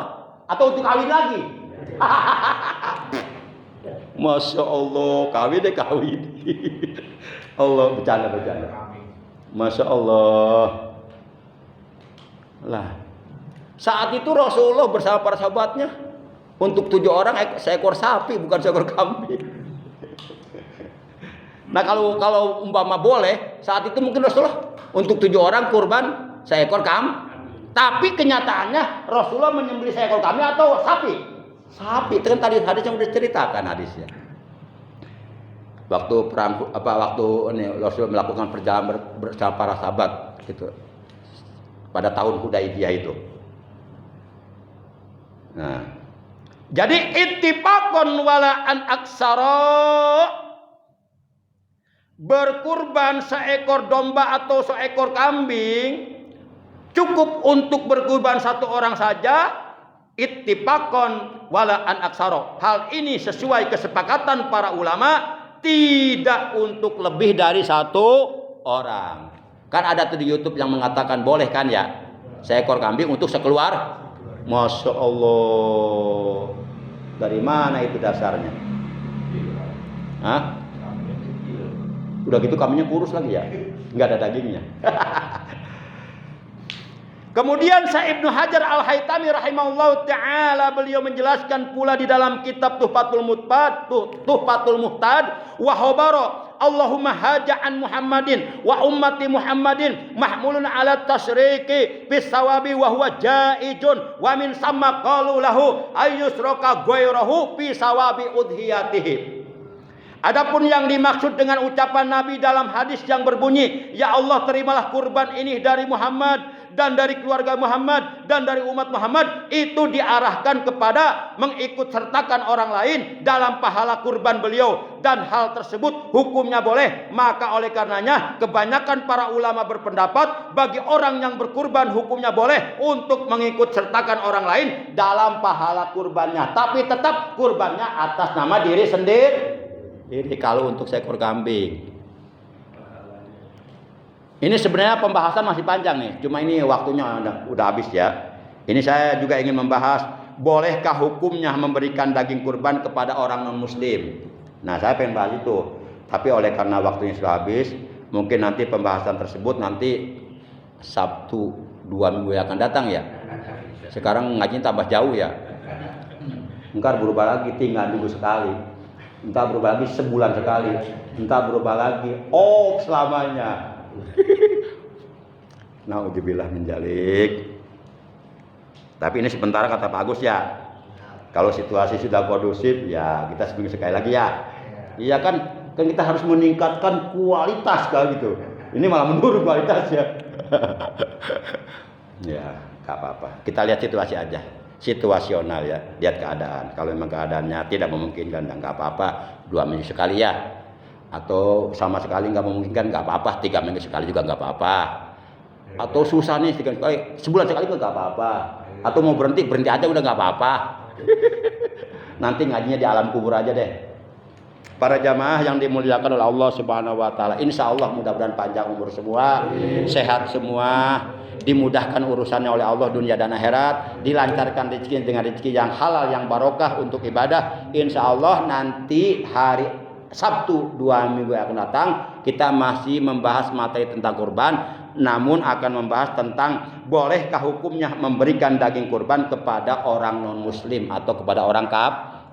atau untuk kawin lagi. Masya Allah, kawin. Allah, bercanda. Masya Allah. Lah, saat itu Rasulullah bersama para sahabatnya untuk 7 orang seekor sapi, bukan seekor kambing. Nah kalau umpama boleh, saat itu mungkin Rasulullah untuk 7 orang kurban seekor kambing. Tapi kenyataannya Rasulullah menyembelih seekor kambing atau sapi? Sapi. Itu kan tadi hadis yang sudah ceritakan hadisnya. Waktu perang Rasul melakukan perjalanan bersama para sahabat gitu pada tahun Hudaybiyah itu. Nah, jadi ittifaqun wala an aksara, berkurban seekor domba atau seekor kambing cukup untuk berkurban satu orang saja, ittifaqun wala an aksara. Hal ini sesuai kesepakatan para ulama, tidak untuk lebih dari 1 orang. Kan ada tuh di YouTube yang mengatakan boleh kan ya, seekor kambing untuk sekeluar. Masya Allah, dari mana itu dasarnya? Hah? Udah gitu kambingnya kurus lagi ya, nggak ada dagingnya. Kemudian Syekh Ibnu Hajar Al-Haytami rahimahullah ta'ala beliau menjelaskan pula di dalam kitab Tuhfatul Muhtad wa khabara Allahumma haja'an Muhammadin wa ummati Muhammadin mahmulun ala tasyriki bis sawabi wa huwa jaizun wa min samma qalu lahu ayyusraka ghayrahu fi sawabi udhiyatihi. Adapun yang dimaksud dengan ucapan Nabi dalam hadis yang berbunyi, ya Allah terimalah kurban ini dari Muhammad dan dari keluarga Muhammad dan dari umat Muhammad, itu diarahkan kepada mengikut sertakan orang lain dalam pahala kurban beliau, dan hal tersebut hukumnya boleh. Maka oleh karenanya kebanyakan para ulama berpendapat bagi orang yang berkurban hukumnya boleh untuk mengikut sertakan orang lain dalam pahala kurbannya, tapi tetap kurbannya atas nama diri sendiri. Jadi kalau untuk seekor kambing, ini sebenarnya pembahasan masih panjang nih, cuma ini waktunya udah habis ya. Ini saya juga ingin membahas, bolehkah hukumnya memberikan daging kurban kepada orang non muslim. Nah saya pengen bahas itu, tapi oleh karena waktunya sudah habis, mungkin nanti pembahasan tersebut nanti Sabtu 2 minggu yang akan datang ya. Sekarang ngajinya tambah jauh ya, ntar berubah lagi tinggal minggu sekali, entah berubah lagi sebulan sekali, entah berubah lagi selamanya. Nauzubillah min dzalik. Tapi ini sebentar kata Pak Agus ya. Kalau situasi sudah kondusif ya kita seminggu sekali lagi ya. Iya kan kita harus meningkatkan kualitas kalau gitu. Ini malah menurun kualitasnya. Ya, enggak apa-apa. Kita lihat situasi aja. Situasional ya, lihat keadaan. Kalau memang keadaannya tidak memungkinkan, enggak apa-apa, 2 minggu sekali ya. atau sama sekali nggak memungkinkan nggak apa-apa, 3 minggu sekali juga nggak apa-apa, atau susah nih sebulan sekali nggak apa-apa, atau mau berhenti aja udah nggak apa-apa. Nanti ngajinya di alam kubur aja deh. Para jamaah yang dimuliakan oleh Allah Subhanahu wa taala, insya Allah mudah-mudahan panjang umur semua, sehat semua, dimudahkan urusannya oleh Allah dunia dan akhirat, dilancarkan rezeki dengan rezeki yang halal yang barokah untuk ibadah. Insya Allah nanti hari Sabtu 2 minggu yang akan datang kita masih membahas materi tentang kurban, namun akan membahas tentang bolehkah hukumnya memberikan daging kurban kepada orang non muslim atau kepada orang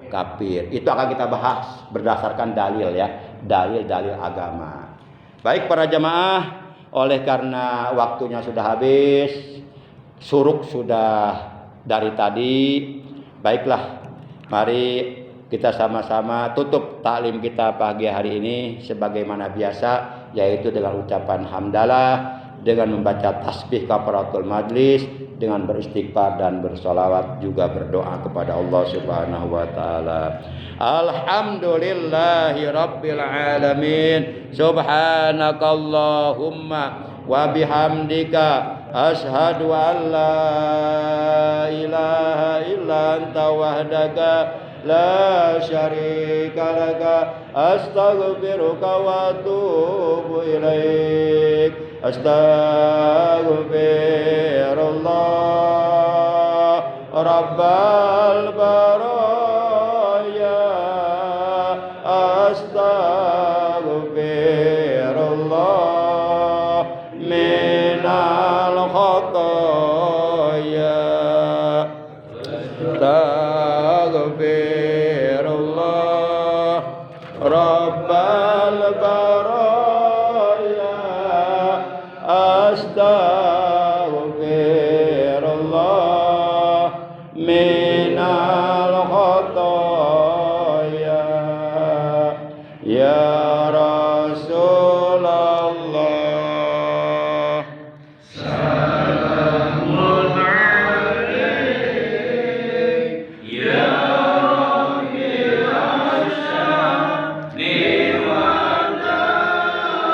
kafir. Itu akan kita bahas berdasarkan dalil ya, dalil-dalil agama. Baik para jamaah, oleh karena waktunya sudah habis, suruk sudah dari tadi, baiklah mari kita sama-sama tutup taklim kita pagi hari ini sebagaimana biasa, yaitu dengan ucapan hamdalah, dengan membaca tasbih kafaratul majlis, dengan beristighfar dan bersolawat, juga berdoa kepada Allah Subhanahu wa taala. Alhamdulillahi rabbil alamin. Subhanakallahumma wa bihamdika asyhadu an la ilaha illa anta wahdaka la syarika laka astaghfiruka wa atubu ilaik. Astaghfirullah Rabbal baraya, astaghfirullah minal khataya, astaghfirullah Rabbal baraya, astaghfirullah minal khataya. Ya Rasulullah, salamun alaik ya Rabbil Asyani wa Darajin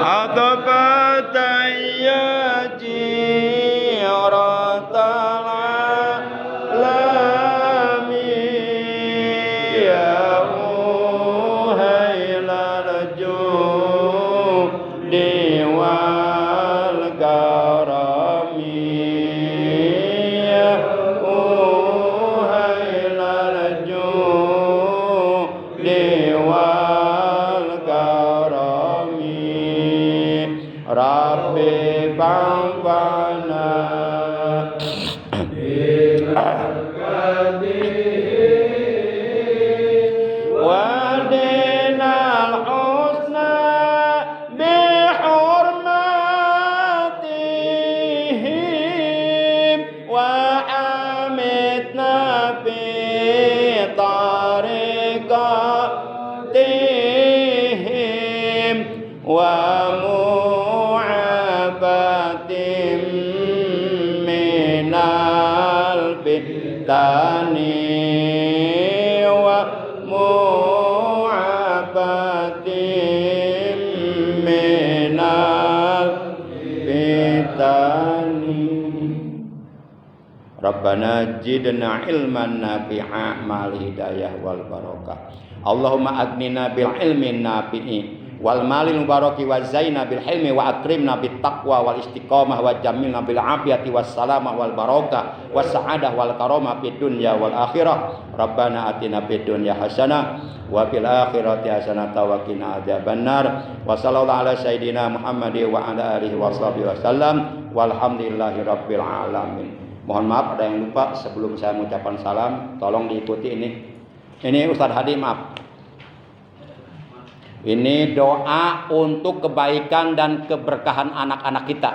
Adabatan ya Jiratal Alamin ya Muhailal Judi wal Karami ya Muhailal Judi wal Karami Rabbi bangfana wadinal husna bihurmatihim wa amitna fi tariqatihim wa mu'abatim minal fitani wa mu'abatim minal fitani. Rabbana jidna ilman nafi'a mal hidayah wal barakah. Allahumma agnina bil ilmi nafi'i wal malil mubaraki wa zaina bil hilmi wa akrimna bit taqwa wal istiqamah wa jamilna bil afiyati was salamah wal barakah was sa'adah wal karamah fid dunya wal akhirah. Rabbana atina fid dunya hasanah wa fil akhirati hasanah wa qina adzabannar. Wa sallallahu ala sayidina Muhammad wa ala alihi washabihi wasallam walhamdulillahi rabbil alamin. Mohon maaf ada yang lupa sebelum saya mengucapkan salam, tolong diikuti ini. Ini Ustaz Hadi, maaf. Ini doa untuk kebaikan dan keberkahan anak-anak kita.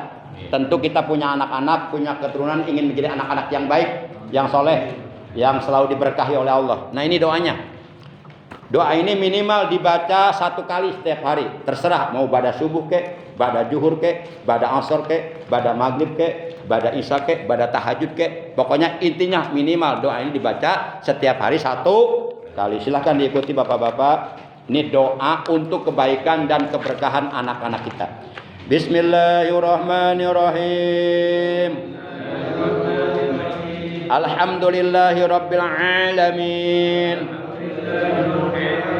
Tentu kita punya anak-anak, punya keturunan, ingin menjadi anak-anak yang baik, yang soleh, yang selalu diberkahi oleh Allah. Nah ini doanya. Doa ini minimal dibaca 1 kali setiap hari. Terserah mau pada subuh kek, pada zuhur kek, pada asar kek, pada maghrib kek, pada isya kek, pada tahajud kek. Pokoknya intinya minimal doa ini dibaca setiap hari 1 sekali. Silahkan diikuti bapak-bapak. Ini doa untuk kebaikan dan keberkahan anak-anak kita. Bismillahirrahmanirrahim. Alhamdulillahi rabbil alamin.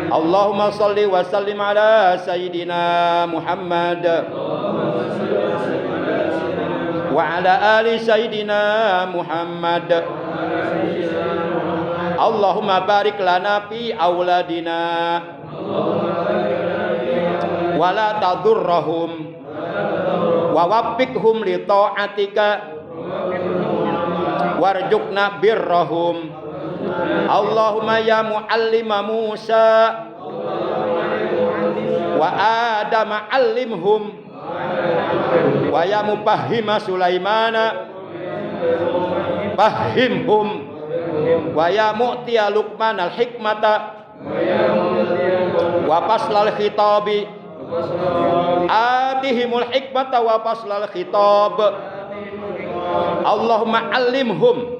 Allahumma salli wa sallim ala sayyidina Muhammad wa ala ali sayyidina Muhammad. Allahumma barik lana fi auladina wa la tadurrahum wa waffiqhum li ta'atika warjukna birrahum. Allahumma ya muallima Musa wa Adama allimhum wa ya mufahhima Sulaimana fahhimhum wa ya mu'tiya Luqman al-hikmata wa faslal khitabi atihimul hikmata wa faslal khitab. Allahumma allimhum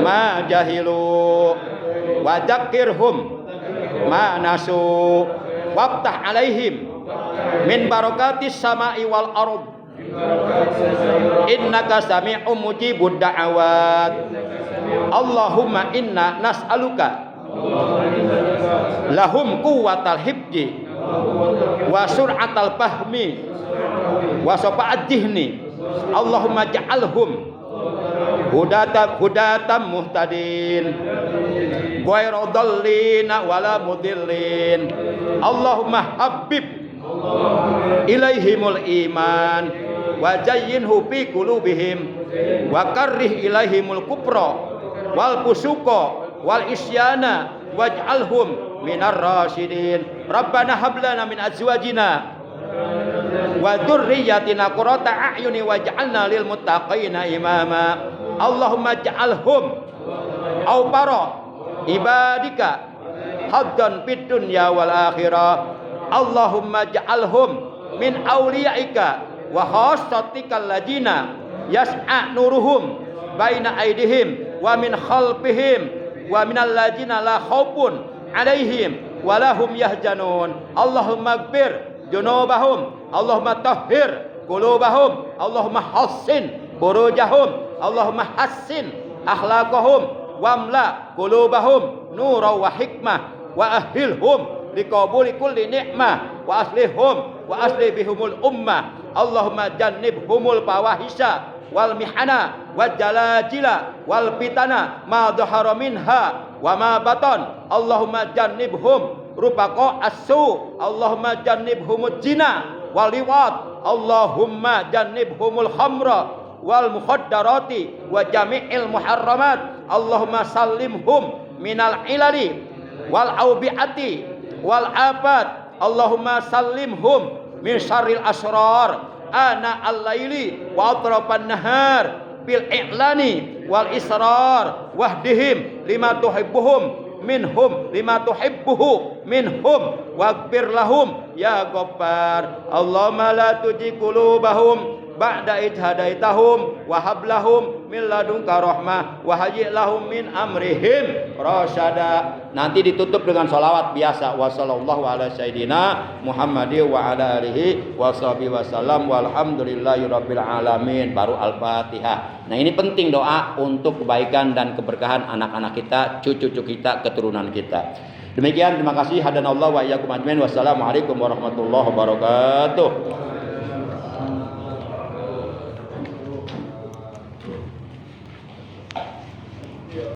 ma jahilu wa dzakirhum ma nasu waftah alaihim min barakatis sama'i wal ard innaka sami'un mujibud da'awat. Allahumma inna nas'aluka lahum quwwatal hibji wa sur'atal fahmi wa safa'ad dihni. Allahumma ja'alhum hudatan muhtadin ghairu dhallina wala mudillin. Allahumma habib ilaihimul iman wa zayyinhu fi qulubihim wa karrih ilaihimul kufra wal fusuqa wal isyana waj'alhum minar rasyidin. Rabbana hab lana min azwajina wa dzurriyyatina qurrata a'yuni waj'alna lil muttaqina imama. Allahumma ja'alhum awbara ibadika haddan fid dunya wal akhirah. Allahumma ja'alhum min awliyaika wa khassatikal ladina yas'a nuruhum baina aydihim wa min khalfihim wa minal ladina la khaufun alaihim wa lahum yahzanun. Allahumma ighfir junubahum, Allahumma tahhir qulubahum, Allahumma hassin burujahum, Allahumma hassin akhlaqahum wamla qulubahum nuran wa hikmah wa ahilhum liqabuli kulli ni'mah wa aslihum wa asli bihumul ummah. Allahumma jannibhumul fawahisha wal mihana wal jalajila wal fitana ma dhahara minha wa ma batan. Allahumma jannibhum rupaqa as-su. Allahumma jannibhumul jina wal liwat. Allahumma jannibhumul khamra wal mukhaddarati wa jami'il muharramat. Allahumma sallimhum minal ilali wal aubiati wal afat. Allahumma sallimhum min syarril asrar ana al-laili wa atrafan nahar bil i'lani wal israr wahdihim lima tuhibbuhum minhum lima tuhibbuhu minhum waghfir lahum ya Ghaffar. Allahumma la tuji qulubahum ba'da id hadaitahum wa hab lahum min ladunka rahmah wa hayyi lahum min amrihim rasyada. Nanti ditutup dengan salawat biasa. Wa sallallahu ala sayyidina Muhammadi wa ala alihi wa sahbihi wasallam walhamdulillahi rabbil alamin. Baru Al-Fatihah. Nah, ini penting doa untuk kebaikan dan keberkahan anak-anak kita, cucu-cucu kita, keturunan kita. Demikian, terima kasih. Hadanallahu wa iyyakum ajmain. Wassalamualaikum warahmatullahi wabarakatuh.